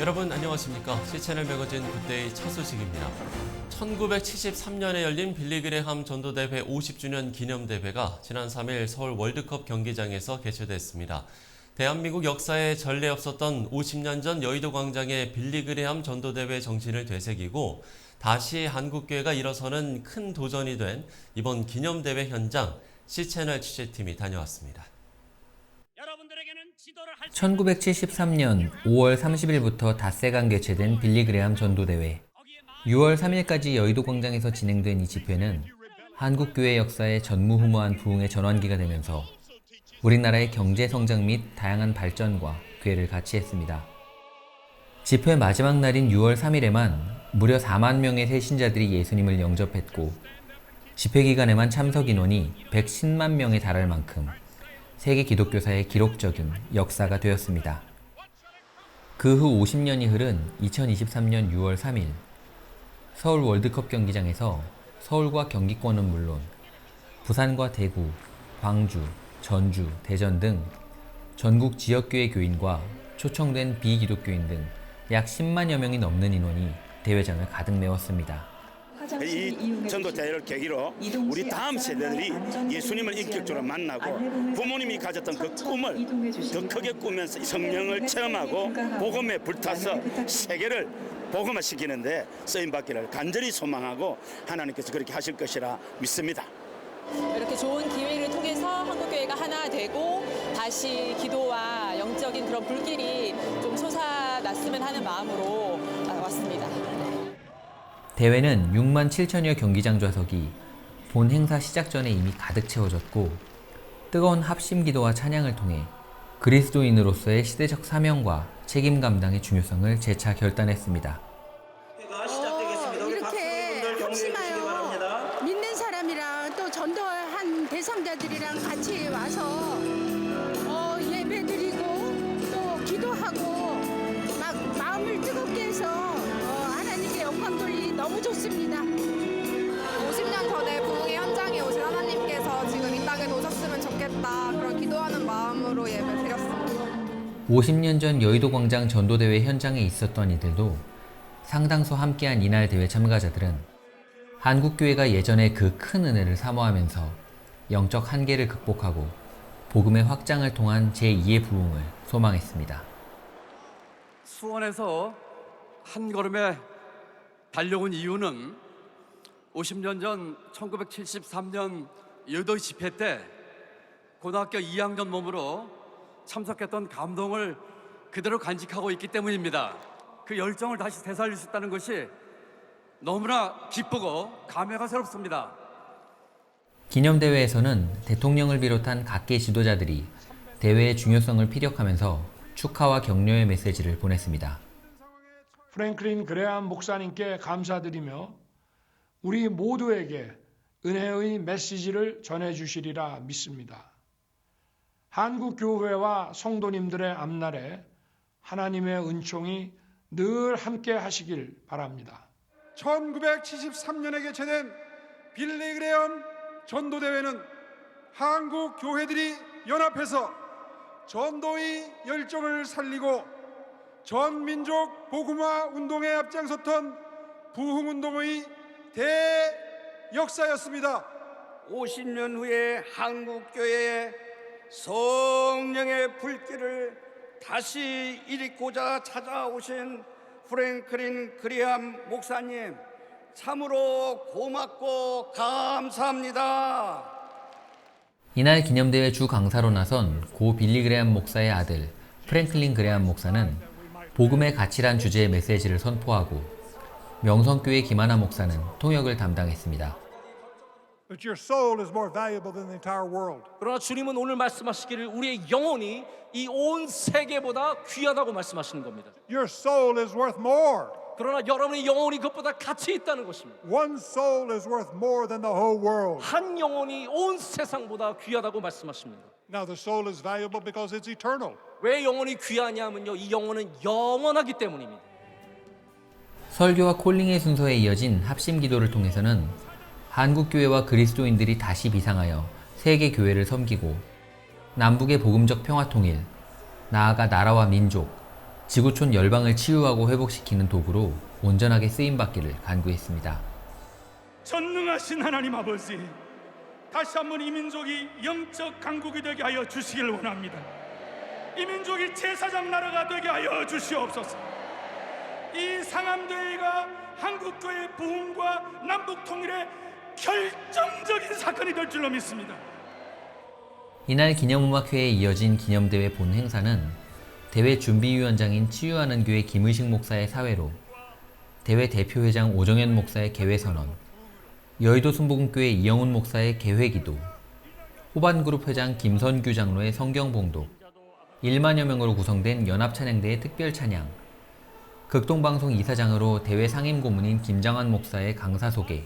여러분 안녕하십니까? C채널 매거진 굿데이 첫 소식입니다. 1973년에 열린 빌리그레함 전도대회 50주년 기념대회가 지난 3일 서울 월드컵 경기장에서 개최됐습니다. 대한민국 역사에 전례 없었던 50년 전 여의도 광장의 빌리그레함 전도대회 정신을 되새기고 다시 한국교회가 일어서는 큰 도전이 된 이번 기념대회 현장 C채널 취재팀이 다녀왔습니다. 1973년 5월 30일부터 닷새간 개최된 빌리그레함 전도대회. 6월 3일까지 여의도 광장에서 진행된 이 집회는 한국교회 역사의 전무후무한 부흥의 전환기가 되면서 우리나라의 경제 성장 및 다양한 발전과 교회를 같이 했습니다. 집회 마지막 날인 6월 3일에만 무려 4만 명의 새신자들이 예수님을 영접했고 집회 기간에만 참석 인원이 110만 명에 달할 만큼 세계 기독교사의 기록적인 역사가 되었습니다. 그 후 50년이 흐른 2023년 6월 3일 서울 월드컵 경기장에서 서울과 경기권은 물론 부산과 대구, 광주, 전주, 대전 등 전국 지역교회 교인과 초청된 비기독교인 등 약 10만여 명이 넘는 인원이 대회장을 가득 메웠습니다. 이 전도대회를 계기로 우리 다음 세대들이 예수님을 인격적으로 만나고 부모님이 가졌던 그 꿈을 더 크게 꾸면서 성령을 체험하고 복음에 불타서 세계를 복음화시키는데 쓰임받기를 간절히 소망하고 하나님께서 그렇게 하실 것이라 믿습니다. 이렇게 좋은 기회를 통해서 한국교회가 하나 되고 다시 기도와 영적인 그런 불길이 좀 솟아났으면 하는 마음으로 왔습니다. 대회는 6만 7천여 경기장 좌석이 본 행사 시작 전에 이미 가득 채워졌고 뜨거운 합심 기도와 찬양을 통해 그리스도인으로서의 시대적 사명과 책임 감당의 중요성을 재차 결단했습니다. 이렇게 합심하여 믿는 사람이랑 또 전도한 대상자들이랑 같이 와서 예배드리고 또 기도하고 막 마음을 뜨겁게 해서 하나님께 영광 돌리기 너무 좋습니다. 50년 전에 부흥의 현장에 오신 하나님께서 지금 이 땅에 오셨으면 좋겠다, 그런 기도하는 마음으로 예배 드렸습니다. 50년 전 여의도 광장 전도대회 현장에 있었던 이들도 상당수 함께한 이날 대회 참가자들은 한국교회가 예전의 그 큰 은혜를 사모하면서 영적 한계를 극복하고 복음의 확장을 통한 제2의 부흥을 소망했습니다. 수원에서 한 걸음에 달려온 이유는 50년 전 1973년 여의도 집회 때 고등학교 2학년 몸으로 참석했던 감동을 그대로 간직하고 있기 때문입니다. 그 열정을 다시 되살릴 수 있다는 것이 너무나 기쁘고 감회가 새롭습니다. 기념대회에서는 대통령을 비롯한 각계 지도자들이 대회의 중요성을 피력하면서 축하와 격려의 메시지를 보냈습니다. 프랭클린 그레함 목사님께 감사드리며 우리 모두에게 은혜의 메시지를 전해주시리라 믿습니다. 한국교회와 성도님들의 앞날에 하나님의 은총이 늘 함께 하시길 바랍니다. 1973년에 개최된 빌리그레함 전도대회는 한국 교회들이 연합해서 전도의 열정을 살리고 전민족 복음화 운동에 앞장섰던 부흥운동의 대역사였습니다. 50년 후에 한국교회의 성령의 불길을 다시 일으키고자 찾아오신 프랭클린 그레함 목사님, 참으로 고맙고 감사합니다. 이날 기념대회 주 강사로 나선 고 빌리그레함 목사의 아들 프랭클린 그레함 목사는 복음의 가치란 주제의 메시지를 선포하고 명성교회 김하나 목사는 통역을 담당했습니다. 그러나 주님은 오늘 말씀하시기를 우리의 영혼이 이 온 세계보다 귀하다고 말씀하시는 겁니다. Your soul is worth more. 그러나 여러분의 영혼이 그것보다 가치 있다는 것입니다. One soul is worth more than the whole world. 한 영혼이 온 세상보다 귀하다고 말씀하십니다. Now the soul is valuable because it's eternal. 왜 영혼이 귀하냐면요, 이 영혼은 영원하기 때문입니다. 설교와 콜링의 순서에 이어진 합심 기도를 통해서는 한국교회와 그리스도인들이 다시 비상하여 세계 교회를 섬기고 남북의 복음적 평화 통일, 나아가 나라와 민족, 지구촌 열방을 치유하고 회복시키는 도구로 온전하게 쓰임받기를 간구했습니다. 전능하신 하나님 아버지, 다시 한번 이 민족이 영적 강국이 되게 하여 주시길 원합니다. 이 민족이 제사장 나라가 되게 하여 주시옵소서. 이 상암대회가 한국교회 부흥과 남북 통일의 결정적인 사건이 될 줄로 믿습니다. 이날 기념음악회에 이어진 기념대회 본 행사는 대회 준비위원장인 치유하는 교회 김의식 목사의 사회로, 대회 대표회장 오정현 목사의 개회선언, 여의도 순복음교회 이영훈 목사의 개회기도, 호반그룹 회장 김선규 장로의 성경봉독, 1만여 명으로 구성된 연합찬양대의 특별찬양, 극동방송 이사장으로 대회 상임고문인 김장환 목사의 강사 소개,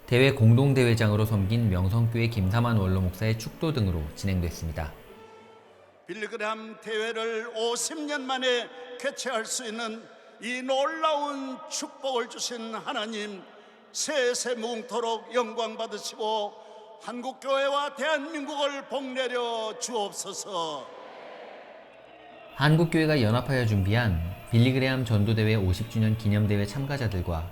대회 공동대회장으로 섬긴 명성교회 김사만 원로 목사의 축도 등으로 진행됐습니다. 빌리그레함 대회를 50년 만에 개최할 수 있는 이 놀라운 축복을 주신 하나님, 세세 무궁토록 영광 받으시고 한국교회와 대한민국을 복내려 주옵소서. 한국교회가 연합하여 준비한 빌리그레함 전도대회 50주년 기념대회 참가자들과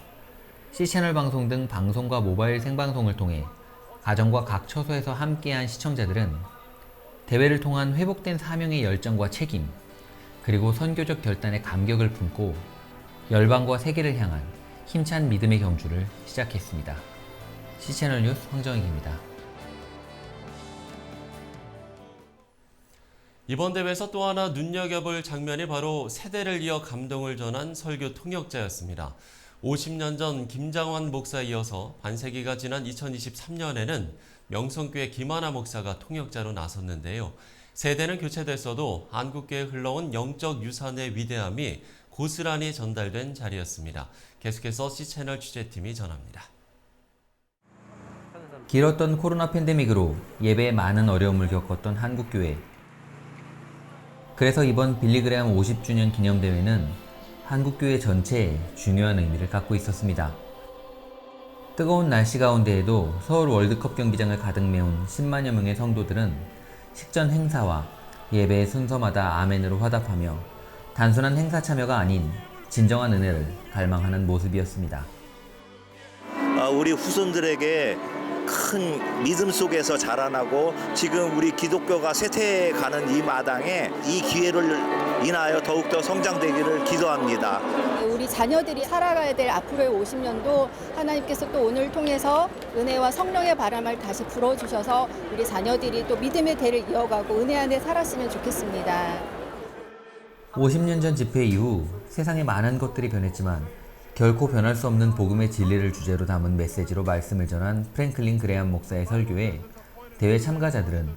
C채널 방송 등 방송과 모바일 생방송을 통해 가정과 각 처소에서 함께한 시청자들은 대회를 통한 회복된 사명의 열정과 책임, 그리고 선교적 결단의 감격을 품고 열방과 세계를 향한 힘찬 믿음의 경주를 시작했습니다. C채널 뉴스 황정익입니다. 이번 대회에서 또 하나 눈여겨볼 장면이 바로 세대를 이어 감동을 전한 설교 통역자였습니다. 50년 전 김장환 목사에 이어서 반세기가 지난 2023년에는 명성교회 김하나 목사가 통역자로 나섰는데요. 세대는 교체됐어도 한국교회에 흘러온 영적 유산의 위대함이 고스란히 전달된 자리였습니다. 계속해서 C채널 취재팀이 전합니다. 길었던 코로나 팬데믹으로 예배에 많은 어려움을 겪었던 한국교회. 그래서 이번 빌리그레함 50주년 기념대회는 한국교회 전체에 중요한 의미를 갖고 있었습니다. 뜨거운 날씨 가운데에도 서울 월드컵 경기장을 가득 메운 10만여 명의 성도들은 식전 행사와 예배의 순서마다 아멘으로 화답하며 단순한 행사 참여가 아닌 진정한 은혜를 갈망하는 모습이었습니다. 우리 후손들에게 큰 믿음 속에서 자라나고 지금 우리 기독교가 쇠퇴해가는 이 마당에 이 기회를 인하여 더욱더 성장되기를 기도합니다. 우리 자녀들이 살아가야 될 앞으로의 50년도 하나님께서 또 오늘 통해서 은혜와 성령의 바람을 다시 불어주셔서 우리 자녀들이 또 믿음의 대를 이어가고 은혜 안에 살았으면 좋겠습니다. 50년 전 집회 이후 세상에 많은 것들이 변했지만 결코 변할 수 없는 복음의 진리를 주제로 담은 메시지로 말씀을 전한 프랭클린 그레함 목사의 설교에 대회 참가자들은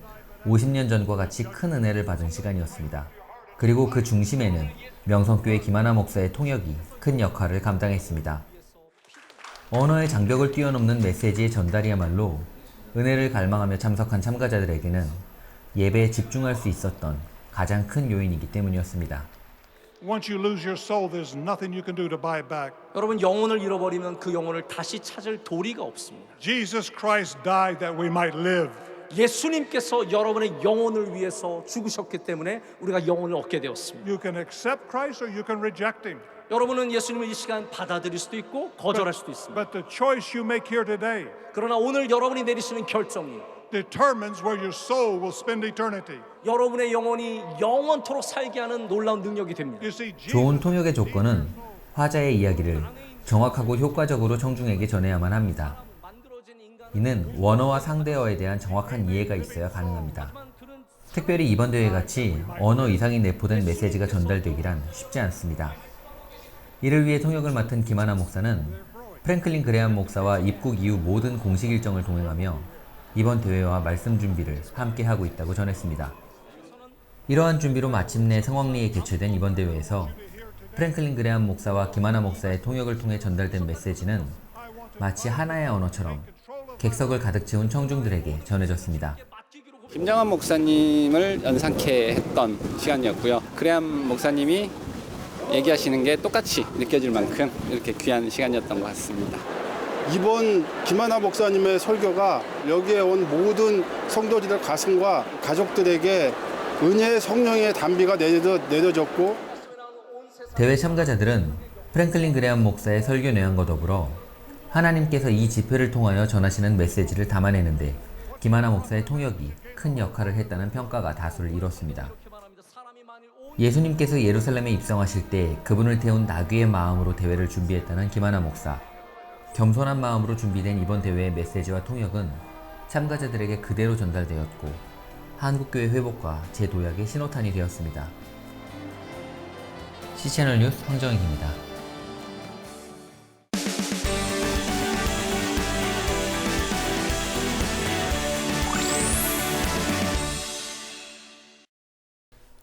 50년 전과 같이 큰 은혜를 받은 시간이었습니다. 그리고 그 중심에는 명성교회 김하나 목사의 통역이 큰 역할을 감당했습니다. 언어의 장벽을 뛰어넘는 메시지의 전달이야말로 은혜를 갈망하며 참석한 참가자들에게는 예배에 집중할 수 있었던 가장 큰 요인이기 때문이었습니다. Once you lose your soul, there's nothing you can do to buy it back. 여러분, 영혼을 잃어버리면 그 영혼을 다시 찾을 도리가 없습니다. Jesus Christ died that we might live. 예수님께서 여러분의 영혼을 위해서 죽으셨기 때문에 우리가 영혼을 얻게 되었습니다. You can accept Christ or you can reject him. 여러분은 예수님을 이 시간 받아들일 수도 있고 거절할 수도 있습니다. But the choice you make here today 그러나 오늘 여러분이 내리시는 결정이 determines where your soul will spend eternity. 여러분의 영혼이 영원토록 살게 하는 놀라운 능력이 됩니다. 좋은 통역의 조건은 화자의 이야기를 정확하고 효과적으로 청중에게 전해야만 합니다. 이는 원어와 상대어에 대한 정확한 이해가 있어야 가능합니다. 특별히 이번 대회같이 언어 이상이 내포된 메시지가 전달되기란 쉽지 않습니다. 이를 위해 통역을 맡은 김하나 목사는 프랭클린 그레함 목사와 입국 이후 모든 공식 일정을 동행하며 이번 대회와 말씀 준비를 함께 하고 있다고 전했습니다. 이러한 준비로 마침내 성황리에 개최된 이번 대회에서 프랭클린 그레함 목사와 김하나 목사의 통역을 통해 전달된 메시지는 마치 하나의 언어처럼 객석을 가득 채운 청중들에게 전해졌습니다. 김장환 목사님을 연상케 했던 시간이었고요. 그레함 목사님이 얘기하시는 게 똑같이 느껴질 만큼 이렇게 귀한 시간이었던 것 같습니다. 이번 김하나 목사님의 설교가 여기에 온 모든 성도들의 가슴과 가족들에게 은혜의 성령의 단비가 내려졌고 대회 참가자들은 프랭클린 그레엄 목사의 설교 내용과 더불어 하나님께서 이 집회를 통하여 전하시는 메시지를 담아내는데 김하나 목사의 통역이 큰 역할을 했다는 평가가 다수를 이뤘습니다. 예수님께서 예루살렘에 입성하실 때 그분을 태운 나귀의 마음으로 대회를 준비했다는 김하나 목사. 겸손한 마음으로 준비된 이번 대회의 메시지와 통역은 참가자들에게 그대로 전달되었고 한국교회 회복과 재도약의 신호탄이 되었습니다. C채널 뉴스 황정익입니다.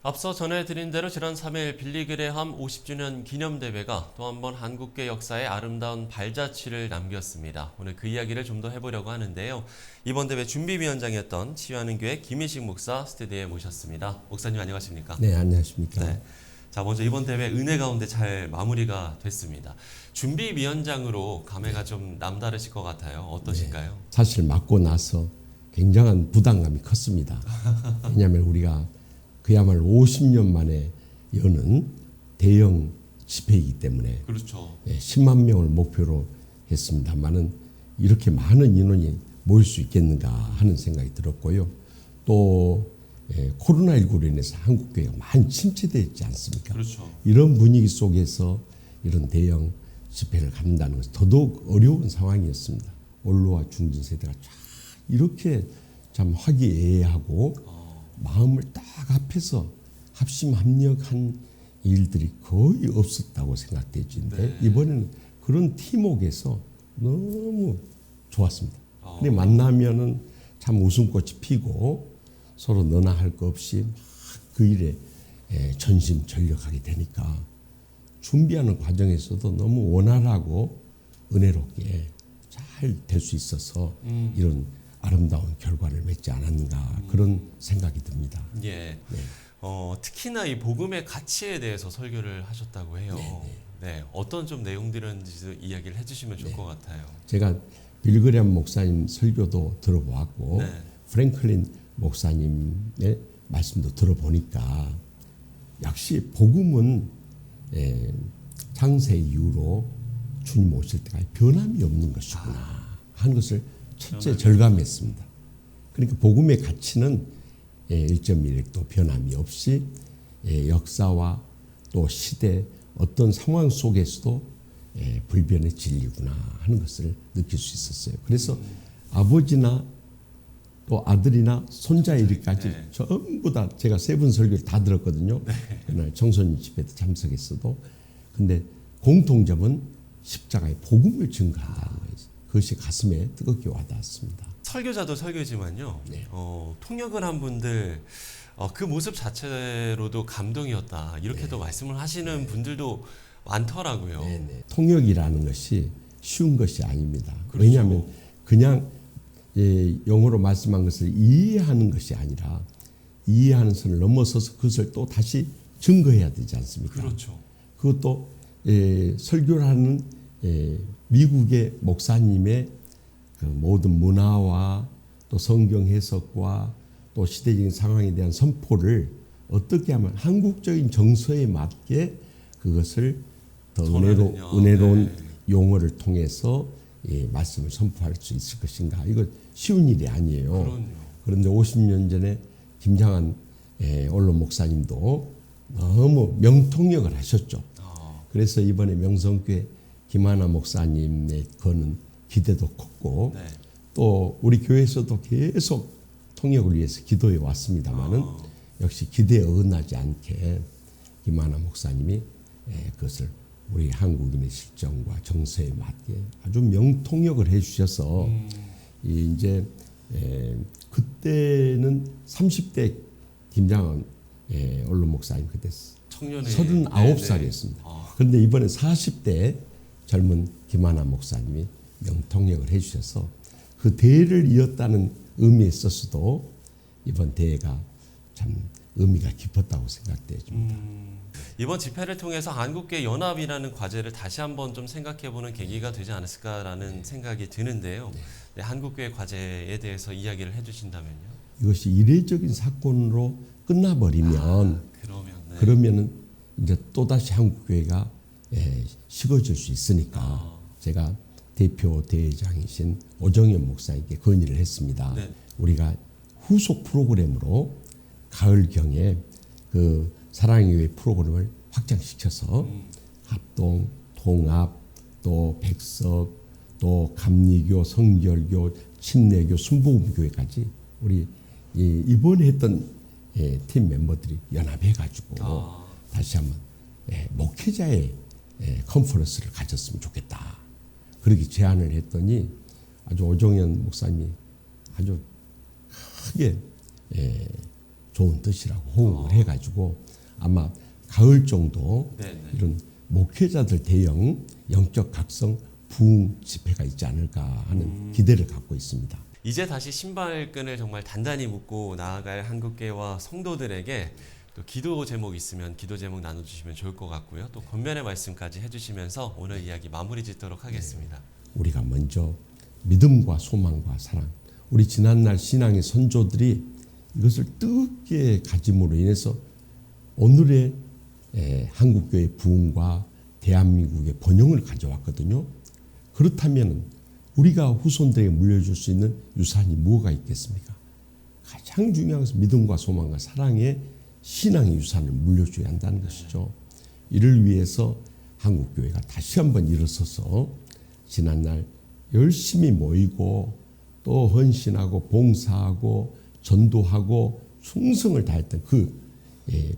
앞서 전해드린 대로 지난 3일 빌리그레함 50주년 기념대회가 또 한 번 한국교회 역사에 아름다운 발자취를 남겼습니다. 오늘 그 이야기를 좀 더 해보려고 하는데요. 이번 대회 준비위원장이었던 치유하는 교회 김희식 목사 스튜디오에 모셨습니다. 목사님 안녕하십니까? 네, 안녕하십니까? 네. 자, 먼저 이번 대회 은혜 가운데 잘 마무리가 됐습니다. 준비위원장으로 감회가 좀 남다르실 것 같아요. 어떠신가요? 네, 사실 맡고 나서 굉장한 부담감이 컸습니다. 왜냐하면 우리가 그야말로 50년 만에 여는 대형 집회이기 때문에 그렇죠. 10만 명을 목표로 했습니다만은 이렇게 많은 인원이 모일 수 있겠는가 하는 생각이 들었고요. 또 코로나19로 인해서 한국교회가 많이 침체되어 있지 않습니까? 그렇죠. 이런 분위기 속에서 이런 대형 집회를 갖는다는 것은 더더욱 어려운 상황이었습니다. 원로와 중진 세대가 이렇게 참 화기애애하고 마음을 딱 합해서 합심합력한 일들이 거의 없었다고 생각되지는데 이번에는 그런 팀워크에서 너무 좋았습니다. 근데 만나면은 참 웃음꽃이 피고 서로 너나 할 거 없이 막 그 일에 전심전력하게 되니까 준비하는 과정에서도 너무 원활하고 은혜롭게 잘 될 수 있어서 이런 아름다운 결과를 맺지 않았는가 그런 생각이 듭니다. 예. 네. 특히나 이 복음의 가치에 대해서 설교를 하셨다고 해요. 네. 어떤 좀 내용들인지 이야기를 해주시면 좋을 것 같아요. 제가 빌그레엄 목사님 설교도 들어보았고 프랭클린 목사님의 말씀도 들어보니까 역시 복음은 창세 이후로 주님 오실 때까지 변함이 없는 것이구나 하는 것을 첫째 절감했습니다. 그러니까 복음의 가치는 1.1도 변함이 없이 역사와 또 시대 어떤 상황 속에서도 불변의 진리구나 하는 것을 느낄 수 있었어요. 그래서 아버지나 또 아들이나 손자 이르기까지 전부 다 제가 세 분 설교를 다 들었거든요. 그날 청소년 집회도 참석했어도 근데 공통점은 십자가의 복음을 증거한다는 거예요. 그것이 가슴에 뜨겁게 와닿았습니다. 설교자도 설교지만요. 통역을 한 분들 그 모습 자체로도 감동이었다. 이렇게도 말씀을 하시는 분들도 많더라고요. 통역이라는 것이 쉬운 것이 아닙니다. 그렇죠. 왜냐하면 그냥 영어로 말씀한 것을 이해하는 것이 아니라 이해하는 선을 넘어서서 그것을 또 다시 증거해야 되지 않습니까? 그렇죠. 그것도 설교를 하는 미국의 목사님의 그 모든 문화와 또 성경 해석과 또 시대적인 상황에 대한 선포를 어떻게 하면 한국적인 정서에 맞게 그것을 더 은혜로운 용어를 통해서 말씀을 선포할 수 있을 것인가. 이거 쉬운 일이 아니에요. 그럼요. 그런데 50년 전에 김장한 언론 목사님도 너무 명통역을 하셨죠. 그래서 이번에 명성교회 김하나 목사님의 거는 기대도 컸고 또 우리 교회에서도 계속 통역을 위해서 기도해 왔습니다마는 역시 기대에 어긋나지 않게 김하나 목사님이 그것을 우리 한국인의 실정과 정서에 맞게 아주 명통역을 해주셔서 이제 그때는 30대 김장원 언론 목사님 그때 39살이었습니다. 그런데 이번에 40대 젊은 김하나 목사님이 명통역을 해주셔서 그 대회를 이었다는 의미에 있어서도 이번 대회가 참 의미가 깊었다고 생각됩니다. 이번 집회를 통해서 한국교회 연합이라는 과제를 다시 한번 좀 생각해보는 계기가 되지 않았을까라는 생각이 드는데요. 네, 한국교회 과제에 대해서 이야기를 해주신다면요. 이것이 이례적인 사건으로 끝나버리면 그러면은 이제 또다시 한국교회가 식어질 수 있으니까 제가 대표 대회장이신 오정현 목사님께 건의를 했습니다. 네. 우리가 후속 프로그램으로 가을경에 그 사랑의 교회 프로그램을 확장시켜서 합동, 통합, 또 백석, 또 감리교, 성결교, 침례교, 순복음교회까지 우리 이번에 했던 팀 멤버들이 연합해가지고 다시 한번 목회자의 컨퍼런스를 가졌으면 좋겠다. 그렇게 제안을 했더니 아주 오정현 목사님이 아주 크게 좋은 뜻이라고 호응을 해가지고 아마 가을 정도 이런 목회자들 대형 영적 각성 부흥 집회가 있지 않을까 하는 기대를 갖고 있습니다. 이제 다시 신발끈을 정말 단단히 묶고 나아갈 한국교회와 성도들에게 또 기도 제목 있으면 기도 제목 나눠주시면 좋을 것 같고요. 또 권면의 말씀까지 해주시면서 오늘 이야기 마무리 짓도록 하겠습니다. 우리가 먼저 믿음과 소망과 사랑, 우리 지난날 신앙의 선조들이 이것을 뜨겁게 가짐으로 인해서 오늘의 한국교회 부흥과 대한민국의 번영을 가져왔거든요. 그렇다면 우리가 후손들에게 물려줄 수 있는 유산이 뭐가 있겠습니까? 가장 중요한 것은 믿음과 소망과 사랑의 신앙의 유산을 물려줘야 한다는 것이죠. 이를 위해서 한국교회가 다시 한번 일어서서 지난날 열심히 모이고 또 헌신하고 봉사하고 전도하고 충성을 다했던 그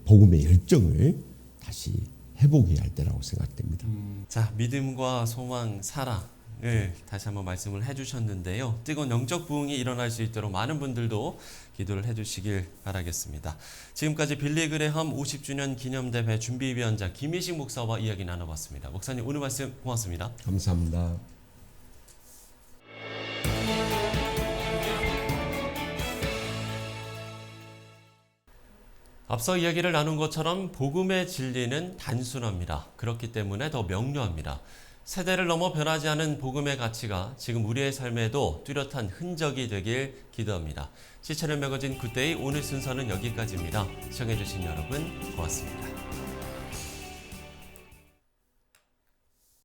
복음의 열정을 다시 회복해야 할 때라고 생각됩니다. 자, 믿음과 소망, 사랑을 다시 한번 말씀을 해주셨는데요. 뜨거운 영적 부흥이 일어날 수 있도록 많은 분들도 기도를 해주시길 바라겠습니다. 지금까지 빌리그레함 50주년 기념대회 준비위원장 김희식 목사와 이야기 나눠봤습니다. 목사님 오늘 말씀 고맙습니다. 감사합니다. 앞서 이야기를 나눈 것처럼 복음의 진리는 단순합니다. 그렇기 때문에 더 명료합니다. 세대를 넘어 변하지 않은 복음의 가치가 지금 우리의 삶에도 뚜렷한 흔적이 되길 기도합니다. 시청자 매거진 굿데이 오늘 순서는 여기까지입니다. 시청해주신 여러분 고맙습니다.